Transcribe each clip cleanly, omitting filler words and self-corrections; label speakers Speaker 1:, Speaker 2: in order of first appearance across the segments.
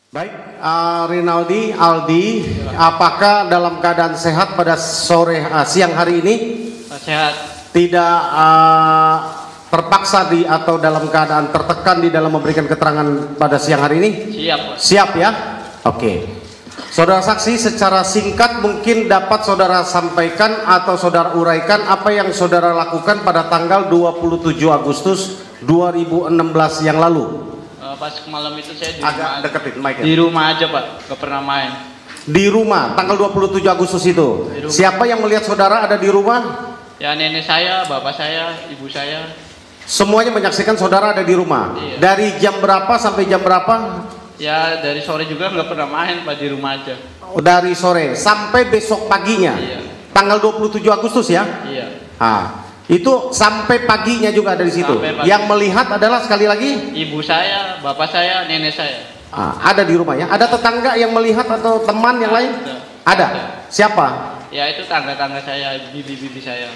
Speaker 1: Baik, Rinaldi, Aldi, apakah dalam keadaan sehat pada siang hari ini?
Speaker 2: Sehat.
Speaker 1: Tidak terpaksa atau dalam keadaan tertekan di dalam memberikan keterangan pada siang hari ini?
Speaker 2: Siap, Pak.
Speaker 1: Siap ya? Oke. Saudara saksi, secara singkat mungkin dapat saudara sampaikan atau saudara uraikan apa yang saudara lakukan pada tanggal 27 Agustus 2016 yang lalu.
Speaker 2: Pas malam itu saya di
Speaker 1: Agak
Speaker 2: rumah,
Speaker 1: deketin mic-nya.
Speaker 2: di rumah aja, Pak. Gak pernah main.
Speaker 1: Di rumah, tanggal 27 Agustus itu. Siapa yang melihat saudara ada di rumah?
Speaker 2: Ya nenek saya, bapak saya, ibu saya.
Speaker 1: Semuanya menyaksikan saudara ada di rumah.
Speaker 2: Iya.
Speaker 1: Dari jam berapa sampai jam berapa?
Speaker 2: Ya dari sore juga nggak pernah main, Pak, di rumah aja.
Speaker 1: Dari sore sampai besok paginya.
Speaker 2: Iya.
Speaker 1: Tanggal 27 Agustus ya?
Speaker 2: Iya.
Speaker 1: Itu sampai paginya juga ada di situ. Yang melihat adalah sekali lagi
Speaker 2: Ibu saya, bapak saya, nenek saya.
Speaker 1: ada di rumah ya. Ada tetangga yang melihat atau teman yang lain? Ada. Siapa?
Speaker 2: Ya itu tangga-tangga saya, bibi-bibi saya.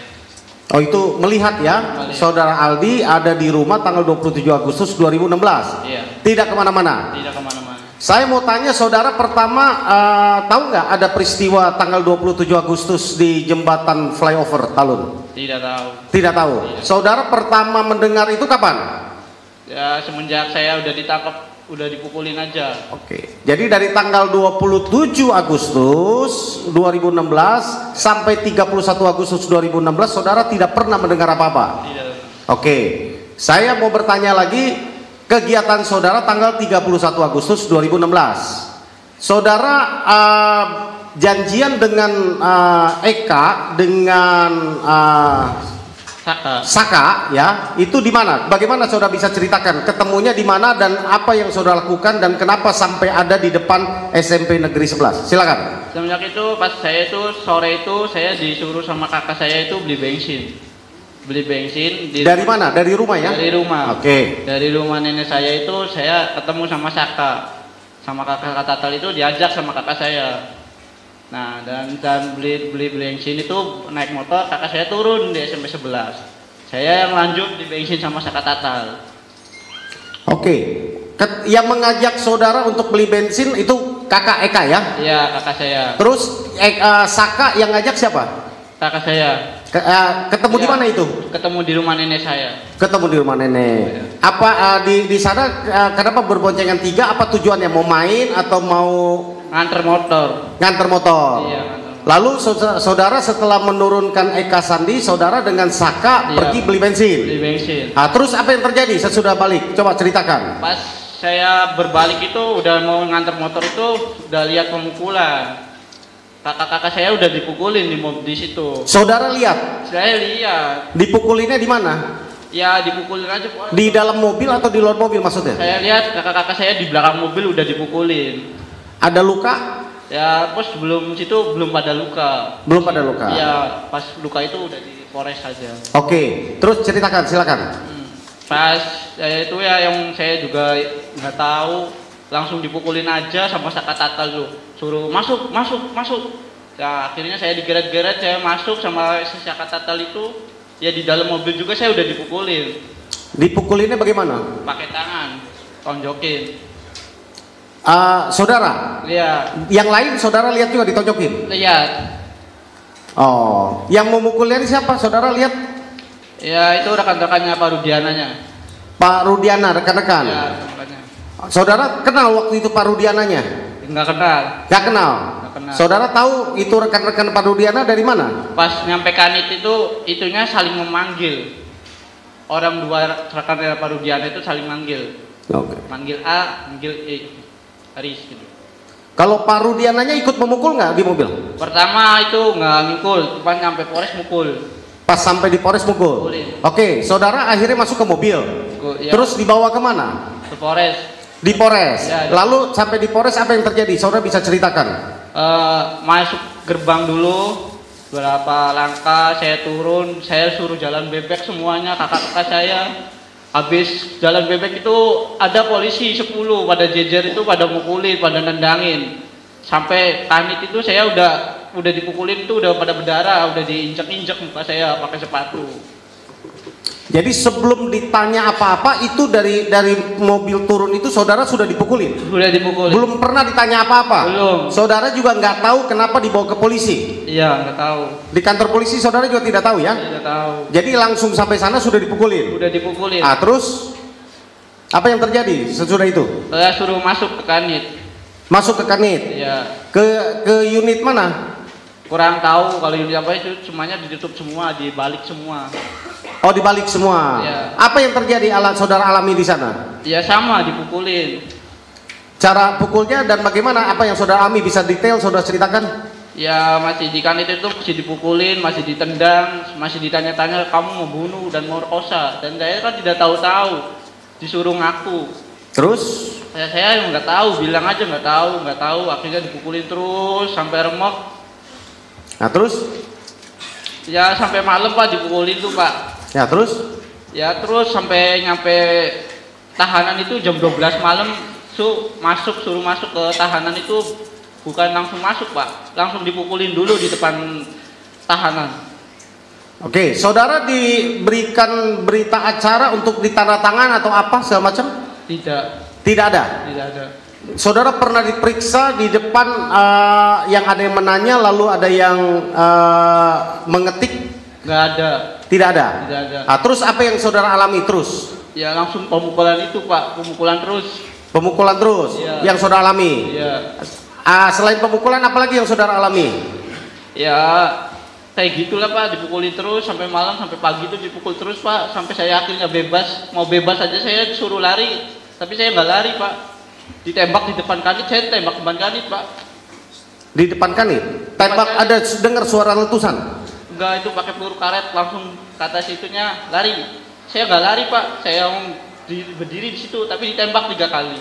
Speaker 1: Oh itu melihat ya.
Speaker 2: Melihat.
Speaker 1: Saudara Aldi ada di rumah tanggal 27 Agustus 2016.
Speaker 2: Iya.
Speaker 1: Tidak kemana-mana.
Speaker 2: Tidak kemana-mana.
Speaker 1: Saya mau tanya saudara pertama, tahu nggak ada peristiwa tanggal 27 Agustus di jembatan flyover Talun?
Speaker 2: Tidak tahu.
Speaker 1: Tidak tahu.
Speaker 2: Tidak.
Speaker 1: Saudara pertama mendengar itu kapan?
Speaker 2: Ya semenjak saya udah ditangkap, udah dipukulin aja.
Speaker 1: Oke. Jadi dari tanggal 27 Agustus 2016 sampai 31 Agustus 2016 saudara tidak pernah mendengar apa-apa.
Speaker 2: Tidak.
Speaker 1: Oke. Saya mau bertanya lagi, kegiatan saudara tanggal 31 Agustus 2016. Saudara janjian dengan Eka dengan Saka ya, itu di mana? Bagaimana saudara bisa ceritakan? Ketemunya di mana dan apa yang saudara lakukan dan kenapa sampai ada di depan SMP Negeri 11? Silakan.
Speaker 2: Semenjak itu pas saya itu sore itu saya disuruh sama kakak saya itu beli bensin. Beli bensin
Speaker 1: dari mana? Dari rumah ya?
Speaker 2: Dari rumah.
Speaker 1: Oke.
Speaker 2: Dari rumah nenek saya itu saya ketemu sama Saka. Sama kakak Tatal itu diajak sama kakak saya. Nah, dan beli bensin itu naik motor, kakak saya turun di SMP 11. Saya yang lanjut di bensin sama Saka Tatal.
Speaker 1: Oke. Yang mengajak saudara untuk beli bensin itu kakak Eka ya?
Speaker 2: Iya, kakak saya.
Speaker 1: Terus Saka yang ngajak siapa?
Speaker 2: Kakak saya.
Speaker 1: Ketemu di mana itu?
Speaker 2: Ketemu di rumah nenek saya.
Speaker 1: Ketemu di rumah nenek.
Speaker 2: Ya.
Speaker 1: Apa di sana kenapa berboncengan tiga? Apa tujuannya? Mau main atau mau
Speaker 2: Nganter motor?
Speaker 1: Nganter motor.
Speaker 2: Iya, nganter.
Speaker 1: Lalu saudara setelah menurunkan Eka Sandi, saudara dengan Saka pergi beli bensin.
Speaker 2: Beli bensin.
Speaker 1: Terus apa yang terjadi sesudah balik? Coba ceritakan.
Speaker 2: Pas saya berbalik itu udah mau nganter motor itu udah lihat pemukulan. Kakak-kakak saya udah dipukulin di situ.
Speaker 1: Saudara lihat?
Speaker 2: Saya lihat.
Speaker 1: Dipukulinnya di mana?
Speaker 2: Ya dipukulin aja, Pak.
Speaker 1: Di dalam mobil atau di luar mobil maksudnya?
Speaker 2: Saya lihat kakak-kakak saya di belakang mobil udah dipukulin.
Speaker 1: Ada luka?
Speaker 2: Ya, pas belum situ belum pada luka.
Speaker 1: Belum pada luka.
Speaker 2: Iya, pas luka itu udah di Polres aja.
Speaker 1: Oke, terus ceritakan, silakan.
Speaker 2: Pas itu ya yang saya juga nggak tahu, langsung dipukulin aja sama Saka Tatal tuh. Suruh masuk. Ya, akhirnya saya digeret-geret, saya masuk sama Saka Tatal itu. Ya di dalam mobil juga saya udah dipukulin.
Speaker 1: Dipukulinnya bagaimana?
Speaker 2: Pakai tangan, tonjokin.
Speaker 1: Saudara?
Speaker 2: Iya.
Speaker 1: Yang lain saudara lihat juga ditonjokin?
Speaker 2: Lihat.
Speaker 1: Oh, yang memukulnya ini siapa? Saudara lihat?
Speaker 2: Ya itu rekan-rekannya Pak Rudiananya.
Speaker 1: Pak Rudiana, rekan-rekan?
Speaker 2: Ya, rekan-rekannya.
Speaker 1: Saudara kenal waktu itu Pak Rudiananya?
Speaker 2: Enggak kenal.
Speaker 1: Gak kenal?
Speaker 2: Nggak kenal.
Speaker 1: Saudara tahu itu rekan-rekan Pak Rudiana dari mana?
Speaker 2: Pas nyampe kanit itu, itunya saling memanggil. Orang dua rekan Pak Rudiana itu saling manggil.
Speaker 1: Oke.
Speaker 2: Manggil A, manggil E. Haris gitu.
Speaker 1: Kalau Pak Rudiananya ikut memukul nggak di mobil?
Speaker 2: Pertama itu nggak ngikul, cuma nyampe Polres mukul.
Speaker 1: Pas sampai di Polres mukul?
Speaker 2: Mukulin.
Speaker 1: Oke, saudara akhirnya masuk ke mobil.
Speaker 2: Ya.
Speaker 1: Terus dibawa kemana?
Speaker 2: Ke Polres.
Speaker 1: Di Polres.
Speaker 2: Ya,
Speaker 1: Lalu sampai di Polres apa yang terjadi? Saudara bisa ceritakan?
Speaker 2: Masuk gerbang dulu, berapa langkah saya turun, saya suruh jalan bebek semuanya kakak-kakak saya. Habis jalan bebek itu ada polisi 10 pada jejer itu pada mukulin, pada nendangin. Sampai kanit itu saya udah dipukulin tuh udah pada berdarah, udah diinjek-injek muka saya pakai sepatu.
Speaker 1: Jadi sebelum ditanya apa-apa itu dari mobil turun itu saudara sudah dipukulin?
Speaker 2: Sudah dipukulin.
Speaker 1: Belum pernah ditanya apa-apa?
Speaker 2: Belum.
Speaker 1: Saudara juga nggak tahu kenapa dibawa ke polisi?
Speaker 2: Iya, nggak tahu.
Speaker 1: Di kantor polisi saudara juga tidak tahu ya?
Speaker 2: Tidak tahu.
Speaker 1: Jadi langsung sampai sana sudah dipukulin?
Speaker 2: Sudah dipukulin.
Speaker 1: Ah, terus apa yang terjadi sesudah itu?
Speaker 2: Saya suruh masuk ke kanit.
Speaker 1: Masuk ke kanit?
Speaker 2: Iya.
Speaker 1: Ke unit mana?
Speaker 2: Kurang tahu kalau unit apa itu, semuanya ditutup semua, dibalik semua.
Speaker 1: Oh, dibalik semua.
Speaker 2: Iya.
Speaker 1: Apa yang terjadi saudara alami di sana?
Speaker 2: Ya sama, dipukulin.
Speaker 1: Cara pukulnya dan bagaimana? Apa yang saudara alami bisa detail saudara ceritakan?
Speaker 2: Ya masih di kanit itu masih dipukulin, masih ditendang, masih ditanya-tanya kamu mau bunuh dan mau perkosa. Dan saya kan tidak tahu-tahu, disuruh ngaku.
Speaker 1: Terus?
Speaker 2: Saya nggak tahu, bilang aja nggak tahu. Akhirnya dipukulin terus sampai remuk.
Speaker 1: Nah terus?
Speaker 2: Ya sampai malam Pak dipukulin tuh Pak.
Speaker 1: Ya terus?
Speaker 2: Ya terus sampai nyampe tahanan itu jam 12 malam suruh masuk ke tahanan itu, bukan langsung masuk Pak, langsung dipukulin dulu di depan tahanan.
Speaker 1: Oke, saudara diberikan berita acara untuk ditandatangan atau apa segala macam?
Speaker 2: Tidak.
Speaker 1: Tidak ada?
Speaker 2: Tidak ada.
Speaker 1: Saudara pernah diperiksa di depan yang ada yang menanya lalu ada yang mengetik?
Speaker 2: Nggak ada.
Speaker 1: Tidak ada?
Speaker 2: Tidak ada.
Speaker 1: Nah, terus apa yang saudara alami terus?
Speaker 2: Ya langsung pemukulan itu Pak, pemukulan terus.
Speaker 1: Pemukulan terus?
Speaker 2: Iya.
Speaker 1: Yang saudara alami?
Speaker 2: Iya.
Speaker 1: Selain pemukulan apalagi yang saudara alami?
Speaker 2: Ya kayak gitulah Pak, dipukuli terus sampai malam, sampai pagi itu dipukul terus Pak, sampai saya akhirnya bebas. Mau bebas aja saya disuruh lari, tapi saya nggak lari Pak. Ditembak di depan kanit, saya tembak depan kanit Pak.
Speaker 1: Di depan kanit? Tembak, ada dengar suara letusan?
Speaker 2: Enggak, itu pakai peluru karet, langsung kata situnya lari. Saya nggak lari Pak, saya berdiri di situ, tapi ditembak 3 kali.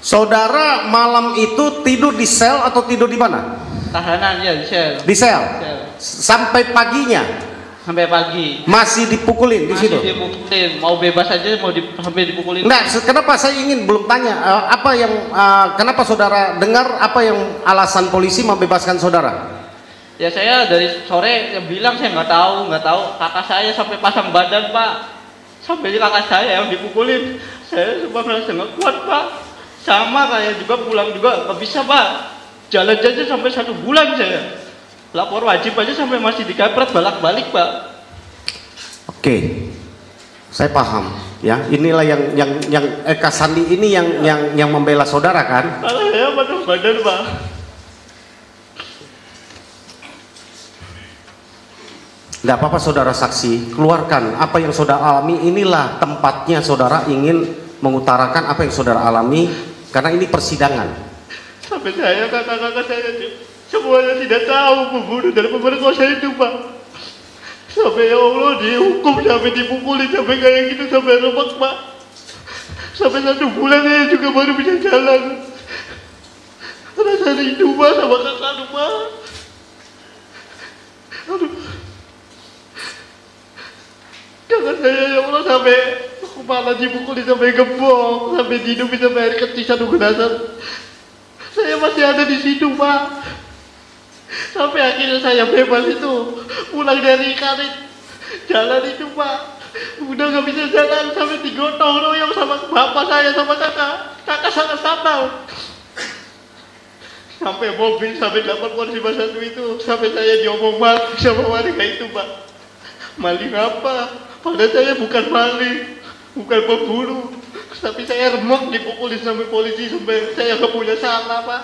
Speaker 1: Saudara malam itu tidur di sel atau tidur di mana?
Speaker 2: Tahanan ya, di sel.
Speaker 1: Di sel?
Speaker 2: Sel.
Speaker 1: Sampai paginya?
Speaker 2: Sampai pagi.
Speaker 1: Masih dipukulin di situ?
Speaker 2: Masih dipukulin, mau bebas aja sampai dipukulin.
Speaker 1: Nah, kenapa saya ingin belum tanya apa yang kenapa saudara dengar apa yang alasan polisi membebaskan saudara?
Speaker 2: Ya saya dari sore bilang saya nggak tahu. Kakak saya sampai pasang badan Pak, sampai kakak saya yang dipukulin. Saya cuma merasa nggak kuat Pak. Sama kayak juga pulang juga nggak bisa Pak. Jalan aja sampai 1 bulan saya. Lapor wajib aja sampai masih dikampret balak-balik Pak.
Speaker 1: Oke, saya paham ya. Inilah yang Eka Sandi ini yang membela saudara kan?
Speaker 2: Kalau saya pasang badan Pak.
Speaker 1: Tidak apa-apa saudara saksi, keluarkan apa yang saudara alami. Inilah tempatnya saudara ingin mengutarakan apa yang saudara alami, karena ini persidangan.
Speaker 2: Sampai saya, kakak-kakak saya semuanya tidak tahu pembunuh dan pemerkosa itu Pak. Sampai ya Allah dihukum, sampai dipukuli, sampai kayak gitu, sampai remek Pak. Sampai 1 bulan saya juga baru bisa jalan. Rasa rindu Pak sama kakak Pak. Aduh. Kakak saya ya Allah sampai kepala dipukuli, sampai gembok, sampai dihidupi, sampai air kecil 1 gelas. Saya masih ada di situ Pak. Sampai akhirnya saya bebas itu, pulang dari kanit, jalan itu Pak. Udah gak bisa jalan, sampai digotong royong sama bapak saya, sama kakak sangat fatal. Sampai mobil, sampai 8 polisi satu itu, sampai saya diomong maling sama warga itu Pak. Maling apa? Padahal saya bukan maling, bukan pembunuh, tapi saya remuk dipukulin sampai polisi, sampai saya gak punya salah Pak.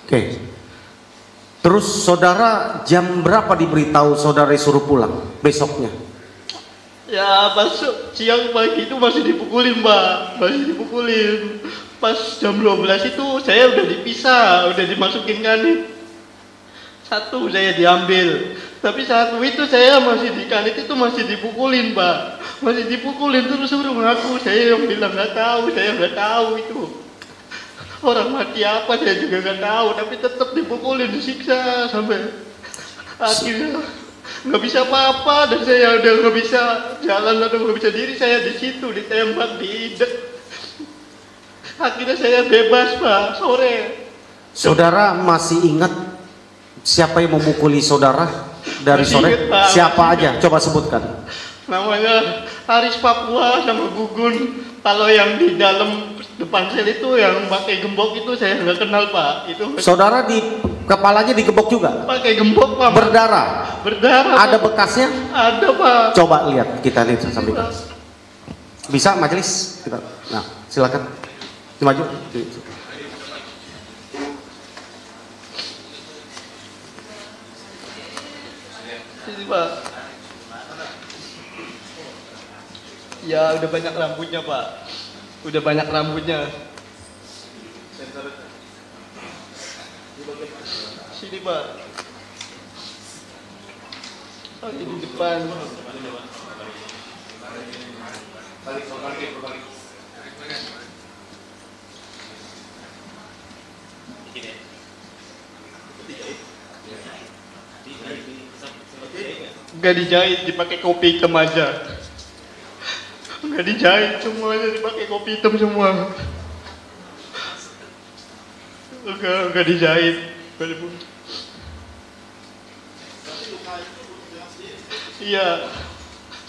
Speaker 1: Oke. Terus saudara jam berapa diberitahu saudara disuruh pulang besoknya?
Speaker 2: Ya pas siang pagi itu masih dipukulin Mbak, masih dipukulin. Pas jam 12 itu saya udah dipisah, udah dimasukin kanit. 1 saya diambil, tapi 1 itu saya masih di kanit itu masih dipukulin Mbak, masih dipukulin terus suruh ngaku. Saya yang bilang nggak tahu, saya nggak tahu itu. Orang mati apa saya juga nggak tahu, tapi tetap dipukulin, disiksa sampai akhirnya nggak bisa apa-apa, dan saya udah nggak bisa jalan atau nggak bisa diri, saya di situ ditembak, diidek. Akhirnya saya bebas Pak sore.
Speaker 1: Saudara masih ingat siapa yang memukuli saudara? dari
Speaker 2: Masih
Speaker 1: sore?
Speaker 2: inget, Pak.
Speaker 1: Siapa
Speaker 2: Masih
Speaker 1: aja? Coba sebutkan.
Speaker 2: Namanya Haris Papua sama Gugun. Kalau yang di dalam depan sel itu yang pakai gembok itu saya nggak kenal, Pak. Itu
Speaker 1: Saudara di kepalanya digebok juga?
Speaker 2: pakai gembok, Pak.
Speaker 1: Berdarah?
Speaker 2: Berdarah.
Speaker 1: Ada
Speaker 2: Pak.
Speaker 1: bekasnya?
Speaker 2: Ada, Pak.
Speaker 1: Coba lihat, kita lihat sampaikan. Bisa majelis? Kita. Nah, silakan. Maju.
Speaker 2: Ini, Pak. Ya udah banyak rambutnya, Pak. Udah banyak rambutnya. Sini, Pak. Oh, ini di depan. Enggak dijahit, dipakai kopi hitam aja. Enggak dijahit, semuanya dipakai kopi hitam semua. Enggak dijahit. Iya,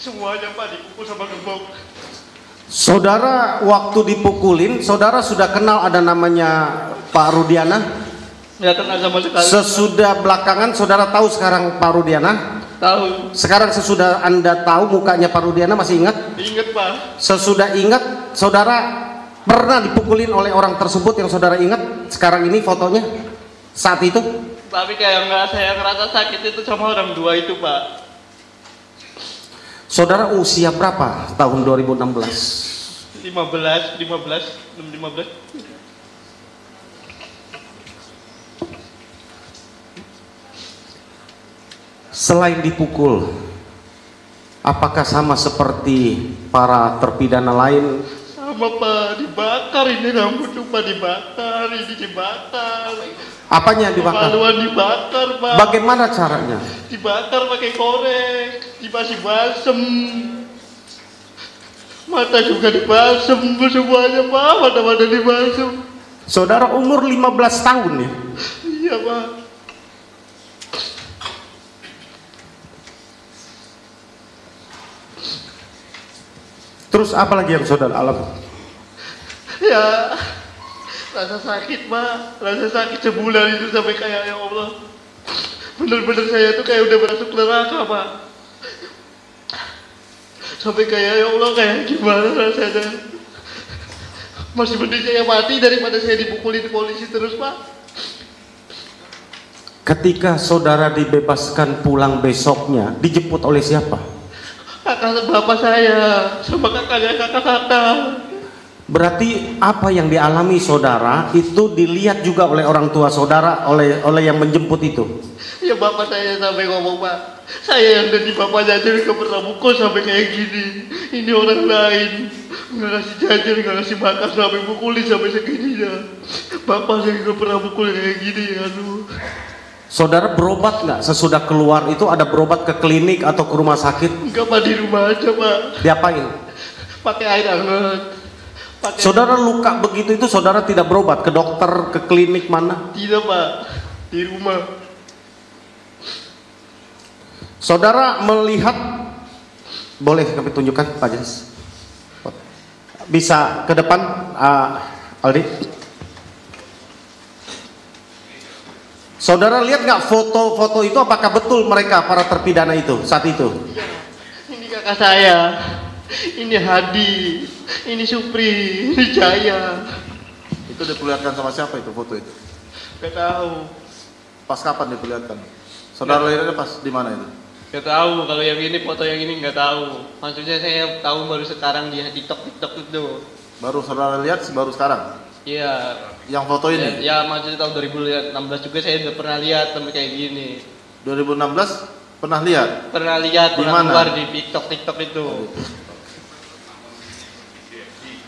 Speaker 2: semuanya Pak dipukul sama gembok.
Speaker 1: Saudara waktu dipukulin, saudara sudah kenal ada namanya Pak Rudiana?
Speaker 2: Nggak kenal sama sekali.
Speaker 1: Sesudah belakangan saudara tahu sekarang Pak Rudiana?
Speaker 2: Tahu.
Speaker 1: Sekarang sesudah Anda tahu mukanya Pak Rudiana, masih ingat?
Speaker 2: Ingat, Pak.
Speaker 1: Sesudah ingat, saudara pernah dipukulin oleh orang tersebut yang saudara ingat sekarang ini fotonya saat itu?
Speaker 2: Tapi kayak nggak saya ngerasa sakit itu sama orang dua itu, Pak.
Speaker 1: Saudara usia berapa tahun 2016?
Speaker 2: 15.
Speaker 1: Selain dipukul, apakah sama seperti para terpidana lain?
Speaker 2: Sama, Pak, dibakar ini rambut tuh, Pak, dibakar, ini dibakar.
Speaker 1: Apanya dibakar?
Speaker 2: Kemaluan dibakar, Pak.
Speaker 1: Bagaimana caranya?
Speaker 2: Dibakar pakai korek, dikasih balsem. Mata juga dibalsem semuanya, Pak. Mata-mata dibalsem.
Speaker 1: Saudara umur 15 tahun ya?
Speaker 2: Iya, Pak.
Speaker 1: Terus apa lagi yang saudara alami?
Speaker 2: Ya, rasa sakit, Pak. Rasa sakit sebulan itu sampai kayak, ya Allah. Bener-bener saya tuh kayak udah masuk neraka, Pak. Sampai kayak, ya Allah, kayak gimana rasanya. Masih mending saya mati daripada saya dipukulin polisi terus, Pak.
Speaker 1: Ketika saudara dibebaskan pulang besoknya, dijemput oleh siapa?
Speaker 2: Kakak bapak saya, sama kakaknya kakak-kakak.
Speaker 1: Berarti apa yang dialami saudara itu dilihat juga oleh orang tua saudara, oleh yang menjemput itu?
Speaker 2: Ya bapak saya sampai ngomong, Pak, saya yang dari bapaknya aja gak pernah mukul sampai kayak gini. Ini orang lain nggak ngasih jajan, nggak ngasih makan sampai mukulin sampai segininya. Bapak saya gak pernah mukul kayak gini, aduh.
Speaker 1: Saudara berobat nggak sesudah keluar itu? Ada berobat ke klinik atau ke rumah sakit?
Speaker 2: Enggak, Pak, di rumah aja, Pak.
Speaker 1: Diapain?
Speaker 2: Pakai air hangat.
Speaker 1: Saudara luka begitu itu saudara tidak berobat ke dokter, ke klinik mana?
Speaker 2: Tidak, Pak, di rumah.
Speaker 1: Saudara melihat, boleh kami tunjukkan Pak Jas? Bisa ke depan, Aldi? Saudara lihat nggak foto-foto itu, apakah betul mereka para terpidana itu saat itu?
Speaker 2: Iya, ini kakak saya, ini Hadi, ini Supri, ini Jaya.
Speaker 3: Itu diperlihatkan sama siapa itu foto itu?
Speaker 2: Gak tahu.
Speaker 3: Pas kapan diperlihatkan? Saudara lihatnya pas di mana itu?
Speaker 2: Gak tahu, kalau yang ini foto yang ini nggak tahu. Maksudnya saya tahu baru sekarang di TikTok itu.
Speaker 3: Baru saudara lihat baru sekarang?
Speaker 2: Iya.
Speaker 3: Yang foto ini?
Speaker 2: Ya maksudnya tahun 2016 juga saya udah pernah lihat sampai kayak gini.
Speaker 3: 2016 pernah lihat?
Speaker 2: Pernah lihat,
Speaker 3: Di
Speaker 2: pernah
Speaker 3: mana?
Speaker 2: keluar di TikTok itu.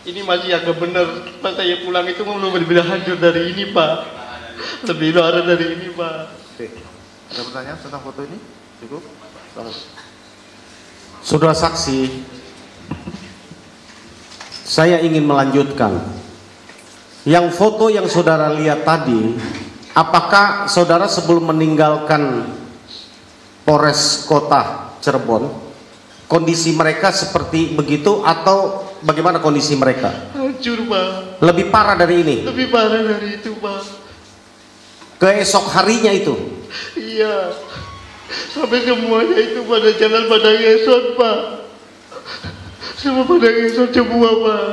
Speaker 2: Ini masih agak bener. Pas saya pulang itu belum lebih hancur dari ini, Pak. Lebih parah dari ini, Pak.
Speaker 3: Oke. Ada pertanyaan tentang foto ini? Cukup? Silahkan.
Speaker 1: Saudara saksi, saya ingin melanjutkan. Yang foto yang saudara lihat tadi, apakah saudara sebelum meninggalkan Polres Kota Cirebon, kondisi mereka seperti begitu atau bagaimana kondisi mereka?
Speaker 4: Hancur, Pak.
Speaker 1: Lebih parah dari ini?
Speaker 4: Lebih parah dari itu, Pak.
Speaker 1: Keesok harinya itu?
Speaker 4: Iya. Sampai semuanya itu pada jalan pada ngesot, Pak. Semua pada ngesot semua, Pak.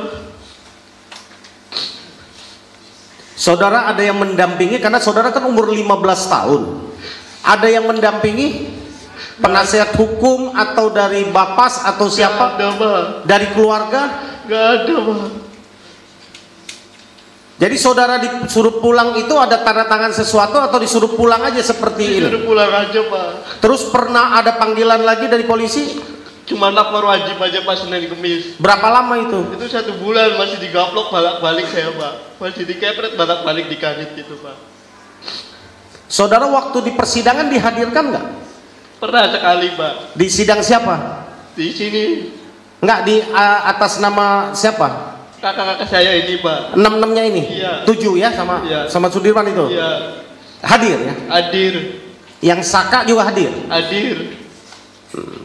Speaker 1: Saudara ada yang mendampingi, karena saudara kan umur 15 tahun. Ada yang mendampingi penasihat hukum atau dari Bapas atau siapa?
Speaker 4: Gak ada, Pak.
Speaker 1: Dari keluarga?
Speaker 4: Gak ada, Pak.
Speaker 1: Jadi saudara disuruh pulang itu ada tanda tangan sesuatu atau disuruh pulang aja seperti ini?
Speaker 4: Disuruh pulang aja, Pak.
Speaker 1: Terus pernah ada panggilan lagi dari polisi?
Speaker 4: Cuma lapor wajib aja pas Senin Kemis.
Speaker 1: Berapa lama itu?
Speaker 4: Itu 1 bulan masih digaplok balik-balik saya, Pak. Masih dikepret balik-balik di kanit gitu, Pak.
Speaker 1: Saudara waktu di persidangan dihadirkan nggak?
Speaker 4: Pernah sekali, Pak.
Speaker 1: Di sidang siapa?
Speaker 4: Di sini
Speaker 1: Nggak di atas nama siapa?
Speaker 4: kakak-kakak saya ini, Pak.
Speaker 1: 6-6-nya ini?
Speaker 4: Iya.
Speaker 1: 7 ya sama
Speaker 4: Iya.
Speaker 1: sama Sudirman itu?
Speaker 4: Iya.
Speaker 1: Hadir ya?
Speaker 4: Hadir.
Speaker 1: Yang Saka juga hadir?
Speaker 4: Hadir.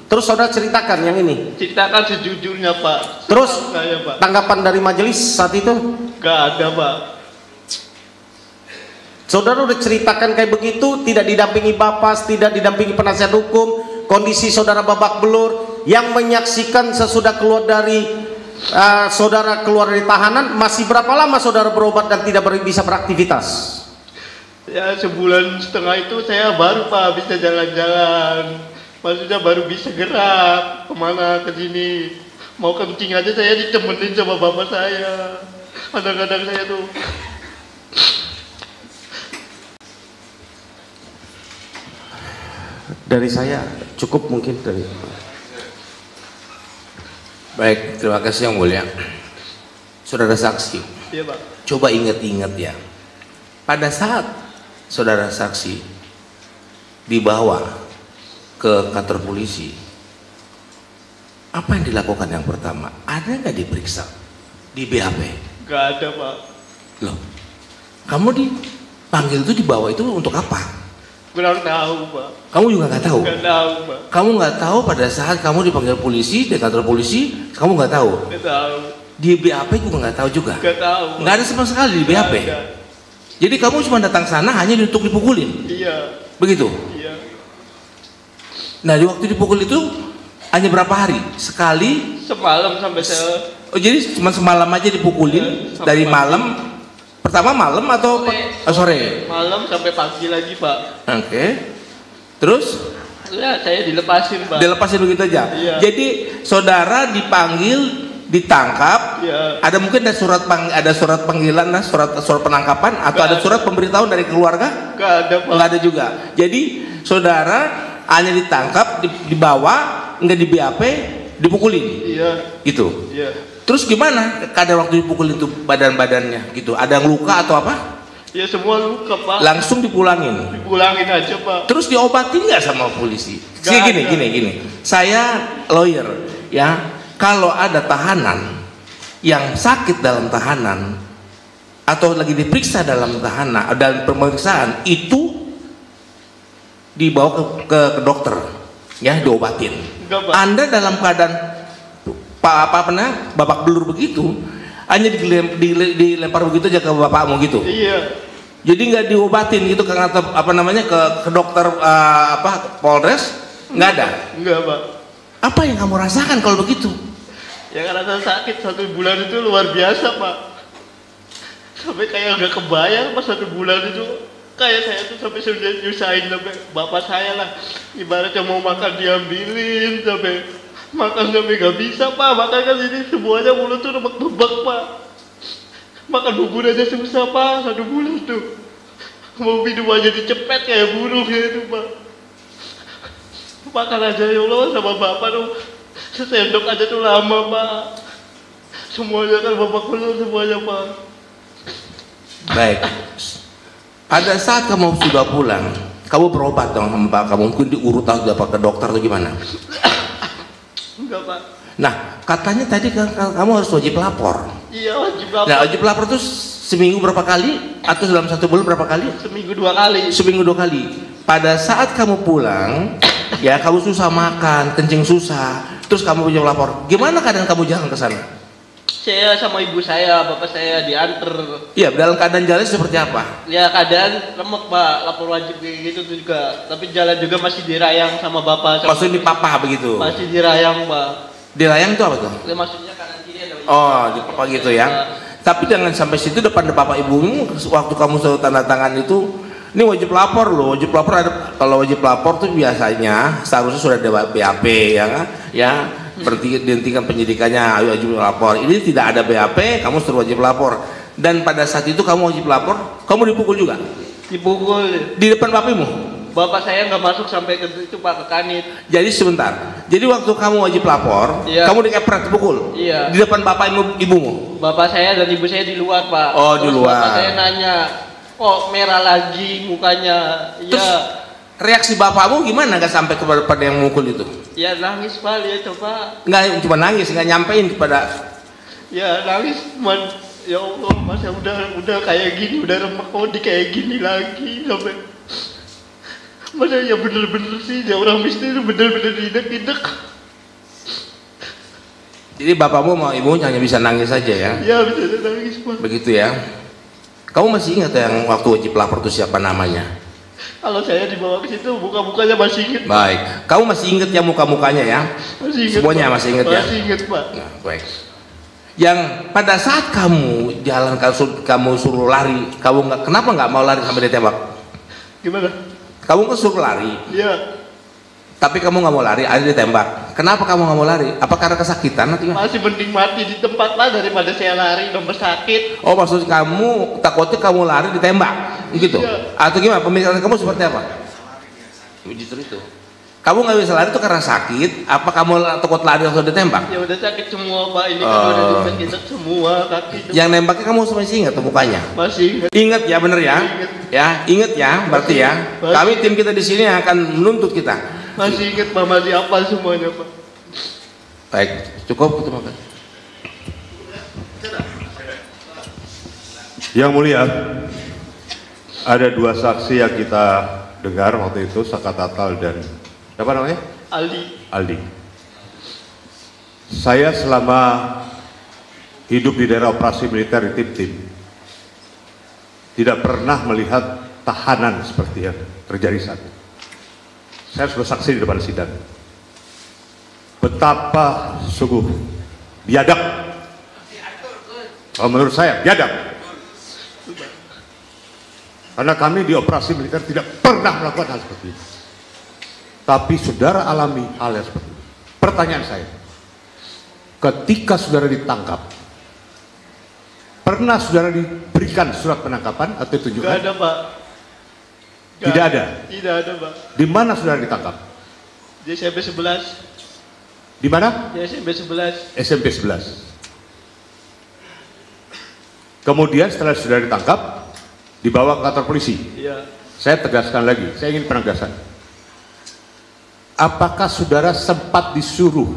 Speaker 1: Terus saudara ceritakan yang ini?
Speaker 4: Ceritakan sejujurnya, Pak.
Speaker 1: Terus
Speaker 4: Saya, Pak.
Speaker 1: tanggapan dari majelis saat itu?
Speaker 4: Gak ada, Pak.
Speaker 1: Saudara udah ceritakan kayak begitu, tidak didampingi Bapas, tidak didampingi penasihat hukum, kondisi saudara babak belur, yang menyaksikan sesudah keluar dari saudara keluar dari tahanan, masih berapa lama saudara berobat dan tidak bisa beraktivitas?
Speaker 4: Ya 1,5 bulan itu saya baru, Pak, bisa jalan-jalan. Maksudnya baru bisa gerak kemana ke sini. Mau kencing aja saya ditemenin sama bapak saya. Kadang-kadang saya tuh.
Speaker 1: Dari saya cukup mungkin dari.
Speaker 5: Baik, terima kasih yang mulia. Saudara saksi,
Speaker 4: Iya, Pak.
Speaker 5: coba ingat-ingat ya. Pada saat saudara saksi dibawa ke kantor polisi, apa yang dilakukan yang pertama? Ada nggak diperiksa di BAP?
Speaker 4: Gak ada, Pak.
Speaker 5: Loh, kamu dipanggil itu dibawa itu untuk apa?
Speaker 4: Kurang tahu, Pak.
Speaker 5: Kamu juga nggak tahu?
Speaker 4: Gak tahu, Pak.
Speaker 5: Kamu nggak tahu pada saat kamu dipanggil polisi di kantor polisi, kamu nggak tahu?
Speaker 4: Gak tahu.
Speaker 5: Di BAP juga nggak tahu juga?
Speaker 4: Gak tahu.
Speaker 5: Nggak ada sama sekali di BAP?
Speaker 4: Gak ada.
Speaker 5: Jadi kamu cuma datang sana hanya untuk dipukulin?
Speaker 4: Iya.
Speaker 5: Begitu?
Speaker 4: Iya.
Speaker 5: Nah, di waktu dipukul itu hanya berapa hari? Sekali?
Speaker 4: Semalam sampai saya.
Speaker 5: Oh, jadi cuma semalam aja dipukulin?
Speaker 4: Iya, sampai
Speaker 5: Dari
Speaker 4: pagi.
Speaker 5: malam? Pertama malam atau sore?
Speaker 4: Malam sampai pagi lagi, Pak.
Speaker 5: Oke. Terus?
Speaker 4: Ya, saya dilepasin, Pak.
Speaker 5: Dilepasin begitu aja?
Speaker 4: Iya.
Speaker 5: Jadi saudara dipanggil, ditangkap,
Speaker 4: Iya.
Speaker 5: ada mungkin ada surat panggilan, surat penangkapan, atau
Speaker 4: Nggak
Speaker 5: ada
Speaker 4: ada.
Speaker 5: surat pemberitahuan dari keluarga?
Speaker 4: Gak ada, Pak.
Speaker 5: Nggak ada juga. Jadi saudara hanya ditangkap, dibawa, nggak di BAP, dipukulin,
Speaker 4: Iya.
Speaker 5: gitu.
Speaker 4: Iya.
Speaker 5: Terus gimana keadaan waktu dipukulin itu badan-badannya, gitu? Ada yang luka atau apa?
Speaker 4: Ya semua luka, Pak.
Speaker 5: Langsung dipulangin.
Speaker 4: Dipulangin aja, Pak.
Speaker 5: Terus diobatin nggak sama polisi?
Speaker 4: Nggak ada.
Speaker 5: Gini. Saya lawyer, ya. Kalau ada tahanan yang sakit dalam tahanan atau lagi diperiksa dalam tahanan dan pemeriksaan itu dibawa ke dokter, ya, diobatin.
Speaker 4: Enggak, Pak.
Speaker 5: Anda dalam keadaan babak belur begitu, hanya dilempar begitu aja ke bapakmu gitu.
Speaker 4: Iya.
Speaker 5: Jadi nggak diobatin gitu ke ke dokter Polres, nggak ada.
Speaker 4: Enggak, Pak.
Speaker 5: Apa yang kamu rasakan kalau begitu?
Speaker 4: Ya karena sakit 1 bulan itu luar biasa, Pak. Sampai kayak nggak kebayang pas 1 bulan itu. Kayak saya tuh sampai sudah nyusahin sampai bapak saya lah. Ibaratnya mau makan diambilin, sampai makan sampai nggak bisa, Pak. Makan kan ini semuanya mulut tuh rebek-rebek, Pak. Makan bubur aja susah, Pak. 1 bulan tuh. Mau minum aja dicepet kayak burung gitu, Pak. Makan aja ya Allah sama bapak tuh. Sesendok aja tuh lama, Pak. Semuanya kan bapak belum semuanya, Pak.
Speaker 5: Baik. Pada saat kamu sudah pulang, kamu berobat dong sama Pak. Kamu mungkin diurut atau apa ke dokter atau gimana?
Speaker 4: Enggak, Pak.
Speaker 5: Nah, katanya tadi kamu harus wajib lapor.
Speaker 4: Iya, wajib lapor.
Speaker 5: Nah, wajib lapor itu seminggu berapa kali? Atau dalam 1 bulan berapa kali?
Speaker 4: Seminggu 2 kali.
Speaker 5: Seminggu 2 kali. Pada saat kamu pulang, Ya, kamu susah makan, kencing susah, terus kamu punya lapor. Gimana keadaan kamu jalan ke sana?
Speaker 2: Saya sama ibu saya, bapak saya diantar.
Speaker 5: Iya, dalam keadaan jalan seperti apa?
Speaker 2: Ya keadaan remek Pak, lapor wajib kayak gitu tuh juga. Tapi jalan juga masih dirayang sama bapak. Sama
Speaker 5: Maksudnya dipapah begitu?
Speaker 2: masih dirayang Pak.
Speaker 5: Dirayang itu apa tuh?
Speaker 2: Ya, maksudnya kanan kiri ada.
Speaker 5: Oh, dipapah gitu ya. Tapi jangan sampai situ depan bapak ibumu waktu kamu suruh tanda tangan itu, ini wajib lapor loh. Wajib lapor ada, kalau wajib lapor tuh biasanya seharusnya sudah ada BAP ya kan? Ya, berarti dihentikan penyidikannya, ayo wajib lapor. Ini tidak ada BAP, kamu suruh wajib lapor. Dan pada saat itu kamu wajib lapor, kamu dipukul juga?
Speaker 2: Dipukul.
Speaker 5: Di depan bapimu?
Speaker 2: Bapak saya nggak masuk sampai ke itu Pak, ke kanit.
Speaker 5: Jadi sebentar. Jadi waktu kamu wajib lapor,
Speaker 2: Iya.
Speaker 5: kamu dikepret, dipukul?
Speaker 2: Iya.
Speaker 5: Di depan bapak ibumu?
Speaker 2: Bapak saya dan ibu saya di luar Pak.
Speaker 5: Oh, di
Speaker 2: Terus
Speaker 5: luar.
Speaker 2: Bapak saya nanya, kok merah lagi mukanya?
Speaker 5: Terus
Speaker 2: Iya.
Speaker 5: reaksi bapakmu gimana gak sampai kepada yang memukul itu?
Speaker 2: Ya nangis Pak, ya coba.
Speaker 5: Nggak cuma nangis, nggak nyampein kepada.
Speaker 2: Ya nangis cuman, ya Allah masa udah kayak gini, udah remek kok di kayak gini lagi sampai. Masa ya bener-bener sih, ya orang miskin bener-bener hidup.
Speaker 5: Jadi bapakmu sama ibumu hanya bisa nangis saja ya?
Speaker 2: Ya bisa nangis Pak.
Speaker 5: Begitu ya. Kamu masih ingat yang waktu wajib lapor itu siapa namanya?
Speaker 2: Kalau saya dibawa ke situ muka-mukanya masih inget.
Speaker 5: Baik. Kamu masih ingat ya muka-mukanya ya?
Speaker 2: Masih inget.
Speaker 5: Semuanya
Speaker 2: Pak.
Speaker 5: masih inget ya?
Speaker 2: Masih inget Pak.
Speaker 5: Nah, baik. Yang pada saat kamu jalan kamu suruh lari, kamu kenapa nggak mau lari sampai ditembak?
Speaker 2: Gimana?
Speaker 5: Kamu kan suruh lari,
Speaker 2: Ya
Speaker 5: tapi kamu nggak mau lari, ada ditembak. Kenapa kamu nggak mau lari? Apa karena kesakitan atau gimana?
Speaker 2: masih mending mati di tempat Pak daripada saya lari nomor sakit.
Speaker 5: Oh, maksud kamu takutnya kamu lari ditembak, gitu?
Speaker 2: Iya.
Speaker 5: Atau gimana? Pemikiran kamu seperti apa? Justru itu. Kamu nggak bisa lari itu karena sakit? Apa kamu takut lari atau ditembak?
Speaker 2: Ya udah sakit semua Pak, ini kan udah disakit semua kaki.
Speaker 5: Yang nembaknya kamu masih ingat tuh mukanya?
Speaker 2: Masih inget.
Speaker 5: Ingat ya, bener ya? Ya, ingat ya, berarti ya.
Speaker 2: Masih.
Speaker 5: Kami tim kita di sini akan menuntut kita.
Speaker 2: Masih inget Pak, masih hafal semuanya Pak.
Speaker 5: Baik, cukup itu makan.
Speaker 6: Yang mulia, ada dua saksi yang kita dengar waktu itu, Saka Tatal dan siapa namanya? Aldi. Saya selama hidup di daerah operasi militer di tim-tim tidak pernah melihat tahanan seperti yang terjadi saat ini. Saya sudah saksi di depan sidang. Betapa sungguh biadab. Kalau menurut saya biadab. Karena kami di operasi militer tidak pernah melakukan hal seperti itu. Tapi saudara alami hal yang seperti itu. Pertanyaan saya, ketika saudara ditangkap, pernah saudara diberikan surat penangkapan atau tunjukan?
Speaker 2: Gak ada Pak.
Speaker 6: Tidak ada?
Speaker 2: Tidak ada Pak.
Speaker 6: Di mana saudara ditangkap?
Speaker 2: Di SMP 11.
Speaker 6: Di mana?
Speaker 2: Di SMP 11.
Speaker 6: SMP 11. Kemudian setelah saudara ditangkap, dibawa ke kantor polisi.
Speaker 2: Iya.
Speaker 6: Saya tegaskan lagi, saya ingin penegasan. Apakah saudara sempat disuruh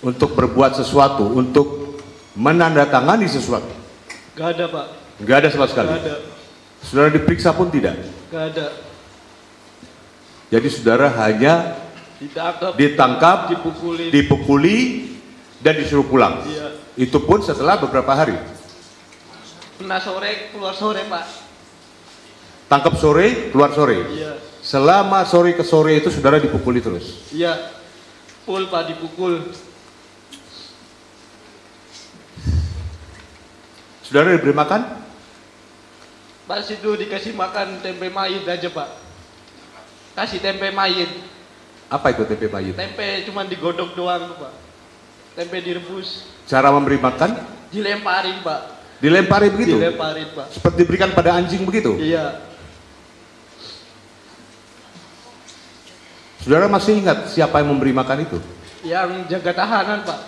Speaker 6: untuk berbuat sesuatu, untuk menandatangani sesuatu?
Speaker 2: Gak ada Pak.
Speaker 6: Enggak ada sama sekali.
Speaker 2: Gak ada.
Speaker 6: Saudara diperiksa pun tidak.
Speaker 2: Gak ada.
Speaker 6: Jadi saudara hanya ditangkap, dipukuli, dan disuruh pulang.
Speaker 2: Iya.
Speaker 6: Itu pun setelah beberapa hari.
Speaker 2: Pernah sore, keluar sore Pak.
Speaker 6: Tangkap sore, keluar sore.
Speaker 2: Iya.
Speaker 6: Selama sore ke sore itu saudara dipukuli terus.
Speaker 2: Iya. Full Pak, dipukul.
Speaker 6: Saudara diberi makan?
Speaker 2: Pas itu dikasih makan tempe mayit aja Pak. Kasih tempe mayit.
Speaker 6: Apa itu tempe mayit?
Speaker 2: Tempe cuman digodok doang tuh Pak. Tempe direbus.
Speaker 6: Cara memberi makan?
Speaker 2: Dilemparin Pak.
Speaker 6: Dilempari begitu?
Speaker 2: Dilemparin Pak.
Speaker 6: Seperti diberikan pada anjing begitu?
Speaker 2: Iya.
Speaker 6: Saudara masih ingat siapa yang memberi makan itu?
Speaker 2: Yang jaga tahanan Pak.